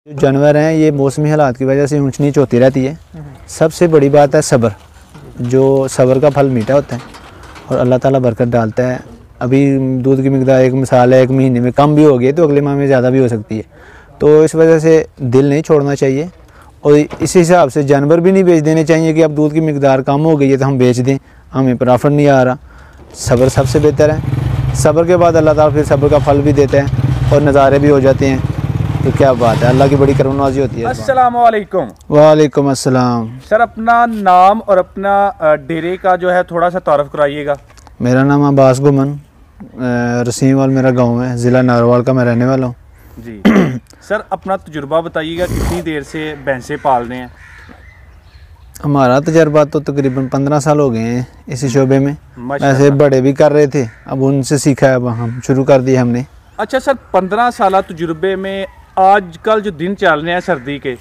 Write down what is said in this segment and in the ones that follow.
जो जानवर हैं ये मौसमी हालात की वजह से ऊंच नीच होती रहती है। सबसे बड़ी बात है सब्र, जो सब्र का फल मीठा होता है और अल्लाह ताला बरकत डालता है। अभी दूध की मिकदार एक मिसाल है, एक महीने में कम भी हो गई तो अगले माह में ज़्यादा भी हो सकती है। तो इस वजह से दिल नहीं छोड़ना चाहिए और इस हिसाब से जानवर भी नहीं बेच देने चाहिए कि अब दूध की मिकदार कम हो गई है तो हम बेच दें, हमें प्रॉफिट नहीं आ रहा। सब्र सबसे बेहतर है, सब्र के बाद अल्लाह ताला फिर सब्र का फल भी देता है और नज़ारे भी हो जाते हैं। तो क्या बात है, अल्लाह की बड़ी करमनवाज़ी होती है। अस्सलाम वालेकुम। वालेकुम अस्सलाम। सर अपना नाम और अपना डेरे का जो है थोड़ा सा तारुफ कराइएगा। मेरा नाम अब्बास गुमन, रसीमवाल मेरा गांव है, ज़िला नारवाल का मैं रहने वाला हूँ जी। सर अपना तजुर्बा बताइएगा, कितनी देर से भैंसें पाल रहे हैं? हमारा तजर्बा तो तकरीबन 15 साल हो गए हैं इसी शोबे में। ऐसे बड़े भी कर रहे थे, अब उनसे सीखा है, अब हम शुरू कर दिया हमने। अच्छा सर, 15 साल तजुर्बे में आजकल जो दिन चल रहे हैं सर्दी के,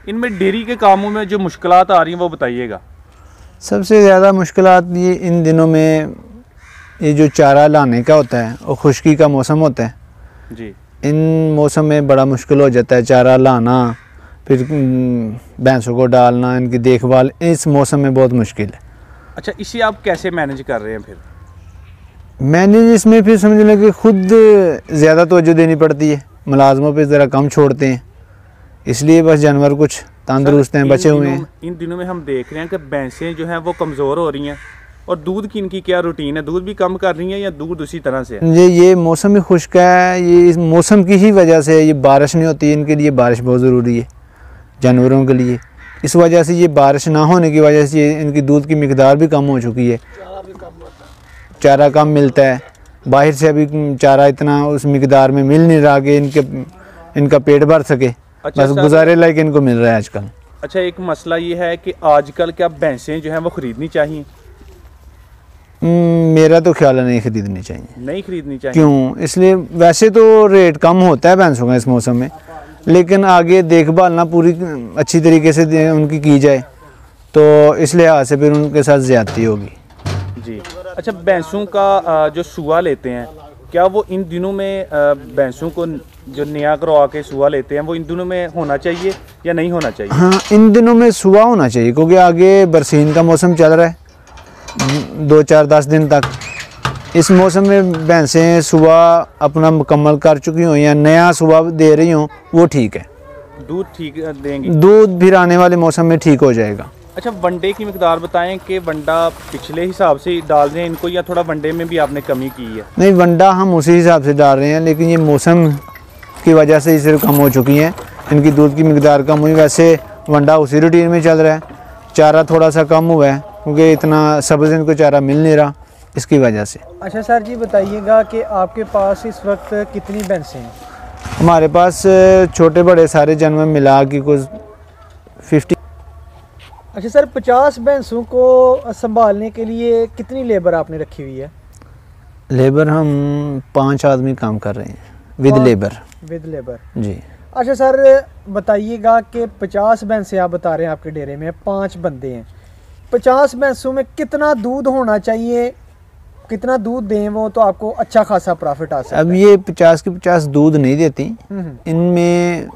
इनमें डेयरी के कामों में जो मुश्किलात आ रही हैं वो बताइएगा। सबसे ज़्यादा मुश्किलात ये इन दिनों में ये जो चारा लाने का होता है और खुश्की का मौसम होता है जी, इन मौसम में बड़ा मुश्किल हो जाता है चारा लाना, फिर भैंसों को डालना, इनकी देखभाल इस मौसम में बहुत मुश्किल है। अच्छा, इसे आप कैसे मैनेज कर रहे हैं फिर? मैनेज इसमें फिर समझ लें कि खुद ज़्यादा तवज्जो देनी पड़ती है, मुलाजमों पे ज़रा कम छोड़ते हैं, इसलिए बस जानवर कुछ तंदुरुस्त हैं, बचे हुए हैं। इन दिनों में हम देख रहे हैं कि भैंसें जो हैं वो कमज़ोर हो रही हैं और दूध की इनकी क्या रूटीन है? दूध भी कम कर रही हैं या दूध उसी तरह से है? ये मौसम ही खुश्क है, ये इस मौसम की ही वजह से ये बारिश नहीं होती, इनके लिए बारिश बहुत ज़रूरी है जानवरों के लिए। इस वजह से ये बारिश ना होने की वजह से इनकी दूध की मिकदार भी कम हो चुकी है, चारा कम मिलता है, बाहर से अभी चारा इतना उस मिकदार में मिल नहीं रहा कि इनका पेट भर सके। अच्छा, बस गुजारे लायक इनको मिल रहा है आजकल। अच्छा, एक मसला ये है कि आजकल क्या भैंसें जो हैं वो ख़रीदनी चाहिए? मेरा तो ख्याल है नहीं खरीदनी चाहिए। नहीं खरीदनी चाहिए? क्यों? इसलिए वैसे तो रेट कम होता है भैंसों का इस मौसम में, लेकिन आगे देखभाल ना पूरी अच्छी तरीके से उनकी की जाए तो इस लिहाज से फिर उनके साथ ज़्यादती होगी जी। अच्छा, भैंसों का जो सुआ लेते हैं, क्या वो इन दिनों में भैंसों को जो नया करवा के सुआ लेते हैं वो इन दिनों में होना चाहिए या नहीं होना चाहिए? हाँ, इन दिनों में सुआ होना चाहिए क्योंकि आगे बरसीन का मौसम चल रहा है 2-4-10 दिन तक। इस मौसम में भैंसें सुबह अपना मुकम्मल कर चुकी हों या नया सुबह दे रही हों वो ठीक है, दूध ठीक देंगी, दूध फिर आने वाले मौसम में ठीक हो जाएगा। अच्छा, वनडे की मिकदार बताएं कि वंडा पिछले हिसाब से डाल रहे हैं इनको या थोड़ा वनडे में भी आपने कमी की है? नहीं, वंडा हम उसी हिसाब से डाल रहे हैं, लेकिन ये मौसम की वजह से सिर्फ कम हो चुकी हैं, इनकी दूध की मिकदार कम हुई। वैसे वंडा उसी रूटीन में चल रहा है, चारा थोड़ा सा कम हुआ है क्योंकि इतना सब्ज़ इनको चारा मिल नहीं रहा, इसकी वजह से। अच्छा सर जी, बताइएगा कि आपके पास इस वक्त कितनी भैंसें हैं? हमारे पास छोटे बड़े सारे जानवर मिला के कुछ 50। अच्छा सर, 50 भैंसों को संभालने के लिए कितनी लेबर आपने रखी हुई है? लेबर हम 5 आदमी काम कर रहे हैं विद लेबर। विद लेबर जी। अच्छा सर, बताइएगा कि 50 भैंसें आप बता रहे हैं आपके डेरे में 5 बंदे हैं, 50 भैंसों में कितना दूध होना चाहिए, कितना दूध दें वो तो आपको अच्छा खासा प्रॉफिट आ सकता है? अब ये 50 की 50 दूध नहीं देती, इनमें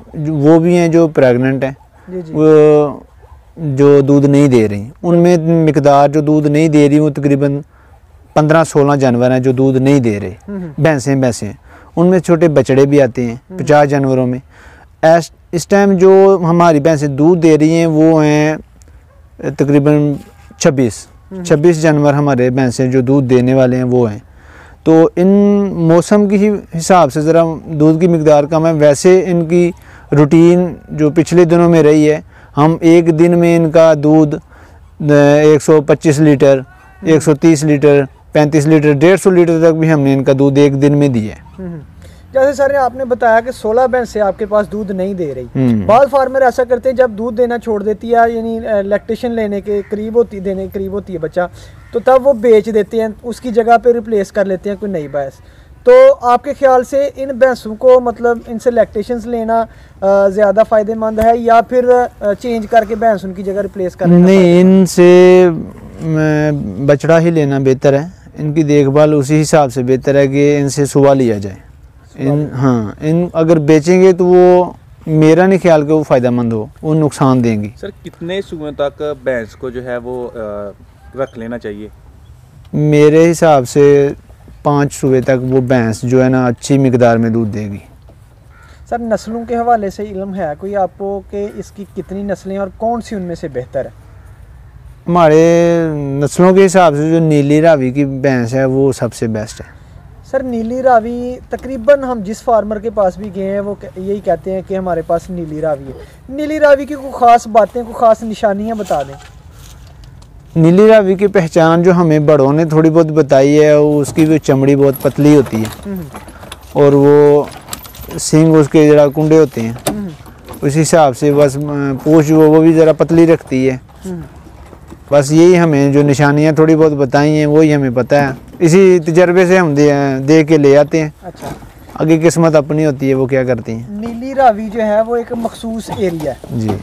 वो भी हैं जो प्रेग्नेंट हैं, वो जो दूध नहीं दे रही, उनमें मिकदार जो दूध नहीं दे रही वो तकरीबन 15-16 जानवर हैं जो दूध नहीं दे रहे, भैंसें उनमें छोटे बछड़े भी आते हैं 50 जानवरों में। इस टाइम जो हमारी भैंसें दूध दे रही हैं वो हैं तकरीबन 26 जानवर हमारे भैंसें जो दूध देने वाले हैं वो हैं। तो इन मौसम की हिसाब से ज़रा दूध की मिकदार कम है। वैसे इनकी रूटीन जो पिछले दिनों में रही है, हम एक दिन में इनका दूध 125 लीटर, 130 लीटर, 35 लीटर, 150 लीटर तक भी हमने इनका दूध एक दिन में दिया है। जैसे सर आपने बताया कि 16 भैंसें आपके पास दूध नहीं दे रही, बाद फार्मर ऐसा करते हैं जब दूध देना छोड़ देती है, यानी लैक्टेशन लेने के करीब होती है बच्चा, तो तब वो बेच देते हैं, उसकी जगह पे रिप्लेस कर लेते हैं कोई नई भैंस। तो आपके ख्याल से इन भैंसों को मतलब इनसे लैक्टेशंस लेना ज़्यादा फ़ायदेमंद है या फिर चेंज करके भैंस उनकी जगह रिप्लेस करना? नहीं, इनसे बछड़ा ही लेना बेहतर है, इनकी देखभाल उसी हिसाब से बेहतर है कि इनसे सुबह लिया जाए। इन अगर बेचेंगे तो वो मेरा नहीं ख्याल कि वो फ़ायदेमंद हो, वो नुकसान देंगी। सर कितने सुबह तक भैंस को जो है वो रख लेना चाहिए? मेरे हिसाब से 5 सुबह तक वो भैंस जो है ना अच्छी मिकदार में दूध देगी। सर नस्लों के हवाले से इल्म है कोई आपको कि इसकी कितनी नस्लें और कौन सी उनमें से बेहतर है? हमारे नस्लों के हिसाब से जो नीली रावी की भैंस है वो सबसे बेस्ट है। सर नीली रावी तकरीबन हम जिस फार्मर के पास भी गए हैं वो यही कहते हैं कि हमारे पास नीली रावी है। नीली रावी की कोई ख़ास बातें, कोई ख़ास निशानियां बता दें। नीली रावी की पहचान जो हमें बड़ों ने थोड़ी बहुत बताई है, वो उसकी भी चमड़ी बहुत पतली होती है और वो सींग उसके ज़रा कुंडे होते हैं, उस हिसाब से बस पूंछ जो वो भी ज़रा पतली रखती है। बस यही हमें जो निशानियाँ थोड़ी बहुत बताई हैं वही हमें पता है, इसी तजर्बे से हम दे के ले आते हैं। अच्छा, आगे किस्मत अपनी होती है वो क्या करती हैं। नीली रावी जो है वो एक मखसूस एरिया है जी,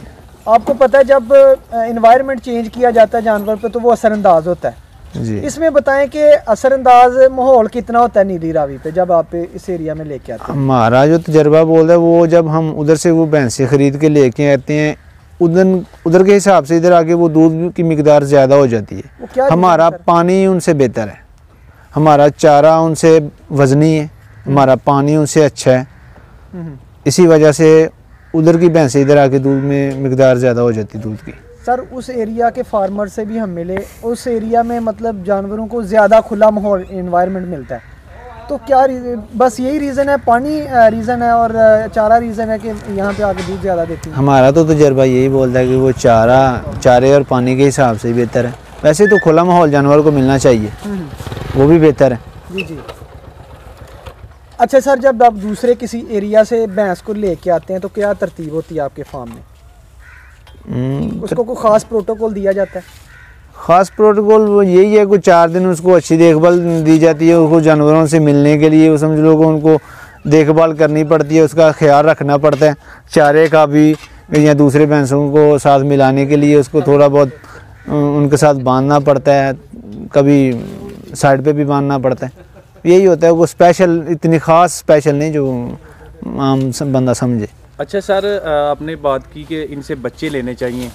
आपको पता है, जब इन्वायरमेंट चेंज किया जाता है जानवर पे तो वो असरअंदाज होता है। जी। इसमें बताएं कि असरअंदाज माहौल कितना होता है नीली रावी पे जब आप इस एरिया में लेके आते हैं? हमारा जो तजर्बा बोल रहा है वो जब हम उधर से वो भैंसें ख़रीद के लेके आते हैं, उधर के हिसाब से इधर आके वो दूध की मिकदार ज़्यादा हो जाती है। हमारा पानी उनसे बेहतर है, हमारा चारा उनसे वज़नी है, हमारा पानी उनसे अच्छा है। इसी वजह से उधर की भैंसें इधर आके दूध में मिकदार ज़्यादा हो जाती है दूध की। सर उस एरिया के फार्मर से भी हम मिले, उस एरिया में मतलब जानवरों को ज़्यादा खुला माहौल इन्वायरमेंट मिलता है, तो क्या बस यही रीज़न है, पानी रीज़न है और चारा रीज़न है कि यहाँ पे आके दूध ज़्यादा देती है? हमारा तो तजर्बा यही बोलता है कि वो चारे और पानी के हिसाब से बेहतर है। वैसे तो खुला माहौल जानवर को मिलना चाहिए, वो भी बेहतर है। जी जी। अच्छा सर, जब आप दूसरे किसी एरिया से भैंस को लेके आते हैं तो क्या तरतीब होती है आपके फार्म में? उसको कोई ख़ास प्रोटोकॉल दिया जाता है? ख़ास प्रोटोकॉल वो यही है, कुछ 4 दिन उसको अच्छी देखभाल दी जाती है। उसको जानवरों से मिलने के लिए वो समझ लो कि उनको देखभाल करनी पड़ती है, उसका ख्याल रखना पड़ता है, चारे का भी या दूसरे भैंसों को साथ मिलाने के लिए उसको थोड़ा बहुत उनके साथ बांधना पड़ता है, कभी साइड पे भी बांधना पड़ता है। यही होता है, वो स्पेशल इतनी ख़ास स्पेशल नहीं जो आम बंदा समझे। अच्छा सर, आपने बात की कि इनसे बच्चे लेने चाहिए,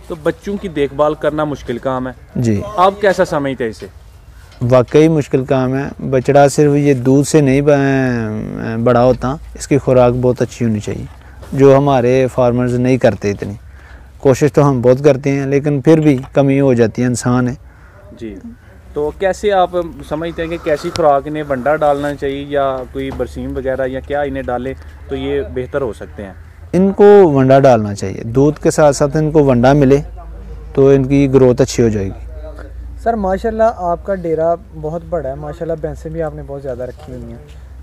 तो बच्चों की देखभाल करना मुश्किल काम है जी। आप कैसा समझते हैं इसे? वाकई मुश्किल काम है। बछड़ा सिर्फ ये दूध से नहीं बड़ा होता, इसकी खुराक बहुत अच्छी होनी चाहिए, जो हमारे फार्मर्स नहीं करते। इतनी कोशिश तो हम बहुत करते हैं लेकिन फिर भी कमी हो जाती है, इंसान है जी। तो कैसे आप समझते हैं कि कैसी खुराक इन्हें वंडा डालना चाहिए या कोई बरसीम वगैरह या क्या इन्हें डालें तो ये बेहतर हो सकते हैं? इनको वंडा डालना चाहिए, दूध के साथ साथ इनको वंडा मिले तो इनकी ग्रोथ अच्छी हो जाएगी। सर माशाल्लाह आपका डेरा बहुत बड़ा है, माशाल्लाह भैंसें भी आपने बहुत ज़्यादा रखी हुई हैं,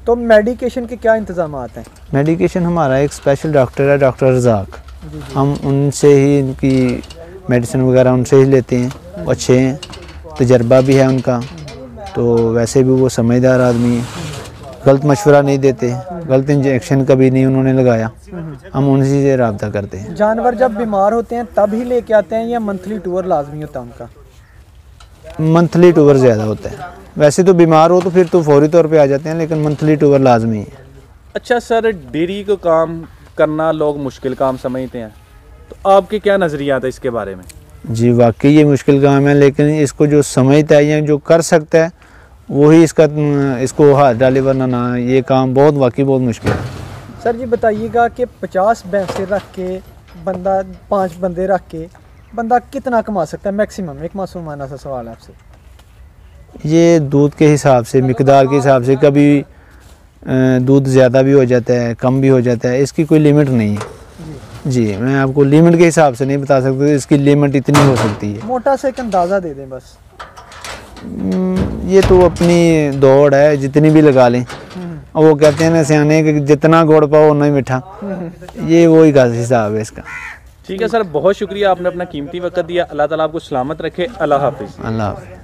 तो मेडिकेशन के क्या इंतजाम हैं? मेडिकेशन हमारा एक स्पेशल डॉक्टर है, डॉक्टर रज़ाक, हम उनसे ही इनकी मेडिसिन वगैरह उनसे ही लेते हैं। अच्छे हैं, तजर्बा भी है उनका, तो वैसे भी वो समझदार आदमी है, गलत मशवरा नहीं देते, गलत इंजेक्शन कभी नहीं उन्होंने लगाया। हम उनसे से रब्ता करते हैं। जानवर जब बीमार होते हैं तब ही लेके आते हैं या मंथली टूर लाजमी होता है उनका? मंथली टूर ज़्यादा होता है, वैसे तो बीमार हो तो फिर तो फौरी तौर पे आ जाते हैं, लेकिन मंथली टूर लाजमी है। अच्छा सर, डेयरी को काम करना लोग मुश्किल काम समझते हैं, तो आपके क्या नज़रिया था इसके बारे में? जी वाकई ये मुश्किल काम है, लेकिन इसको जो समझता है या जो कर सकता है वही इसको हाथ डाले, वरना ना ये काम बहुत वाकई बहुत मुश्किल है। सर जी बताइएगा कि 50 भैंसें रख के बंदा 5 बंदे रख के बंदा कितना कमा सकता है मैक्सिमम? एक मासूमाना सा सवाल आपसे। ये दूध के हिसाब से, मिकदार के हिसाब से, कभी दूध ज़्यादा भी हो जाता है, कम भी हो जाता है, इसकी कोई लिमिट नहीं है। जी मैं आपको लिमिट के हिसाब से नहीं बता सकता, इसकी लिमिट इतनी हो सकती है। मोटा से एक अंदाज़ा दे दें बस। ये तो अपनी दौड़ है, जितनी भी लगा लें। और वो कहते हैं ना सियाने कि जितना गुड़ पाओ उतना ही मीठा, ये वही का हिसाब है इसका। ठीक है सर, बहुत शुक्रिया, आपने अपना कीमती वक्त दिया। अल्लाह ताला आपको सलामत रखे। अल्लाह हाफिज़। अल्लाह हाफिज़।